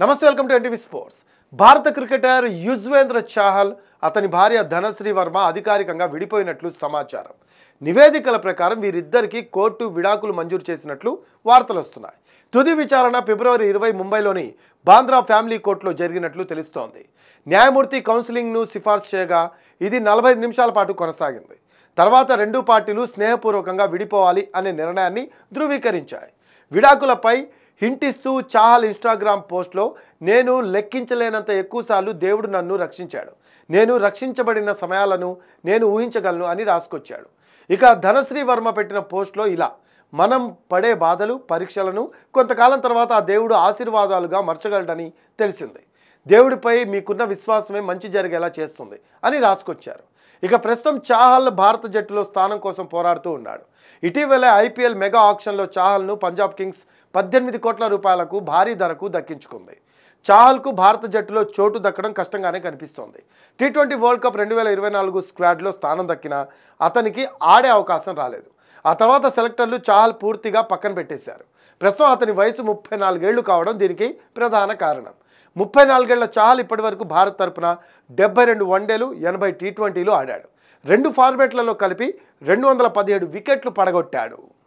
నమస్తే, welcome to NTV sports. భారత cricketer Yuzvendra Chahal అతని భార్య ధనశ్రీ వర్మ అధికారికంగా విడిపోయినట్లు సమాచారం. నివేదికల ప్రకారం వీరిద్దరికీ కోర్టు విడాకులు మంజూరు చేసినట్లు వార్తలు వస్తున్నాయి. తుది విచారణ ఫిబ్రవరి 20 ముంబైలోని బాంద్రా ఫ్యామిలీ కోర్టులో జరిగినట్లు తెలుస్తోంది. న్యాయమూర్తి కౌన్సిలింగ్ను సిఫార్సు చేయగా ఇది 45 నిమిషాల పాటు కొనసాగింది. తర్వాత రెండు పార్టీలు స్నేహపూర్వకంగా విడిపోవాలి అనే నిర్ణయాన్ని ధృవీకరించాయి. విడాకులపై హింట్ ఇస్తూ చాహల్ ఇన్స్టాగ్రామ్ పోస్ట్లో నేను లెక్కించలేనంత ఎక్కువసార్లు దేవుడు నన్ను రక్షించాడు, నేను రక్షించబడిన సమయాలను నేను ఊహించగలను అని రాసుకొచ్చాడు. ఇక ధనశ్రీ వర్మ పెట్టిన పోస్ట్లో ఇలా: మనం పడే బాధలు పరీక్షలను కొంతకాలం తర్వాత ఆ దేవుడు ఆశీర్వాదాలుగా మార్చగలడని తెలిసింది. దేవుడిపై మీకున్న విశ్వాసమే మంచి జరిగేలా చేస్తుంది అని రాసుకొచ్చారు. ఇక ప్రస్తుతం చాహల్ భారత జట్టులో స్థానం కోసం పోరాడుతూ ఉన్నాడు. ఇటీవల ఐపీఎల్ మెగా ఆక్షన్లో చాహల్ను పంజాబ్ కింగ్స్ 18 కోట్ల రూపాయలకు భారీ ధరకు దక్కించుకుంది. చాహల్కు భారత జట్టులో చోటు దక్కడం కష్టంగానే కనిపిస్తోంది. టీ20 వరల్డ్ కప్ 2024 స్క్వాడ్లో స్థానం దక్కినా అతనికి ఆడే అవకాశం రాలేదు. ఆ తర్వాత సెలెక్టర్లు చాహల్ పూర్తిగా పక్కన పెట్టేశారు. ప్రస్తుతం అతని వయసు 34 ఏళ్లు కావడం దీనికి ప్రధాన కారణం. 34 ఏళ్ల చాహల్ ఇప్పటి వరకు భారత్ తరపున 72 వన్డేలు, 80 టీ20లు ఆడాడు. 2 ఫార్మాట్లలో కలిపి 217 వికెట్లు పడగొట్టాడు.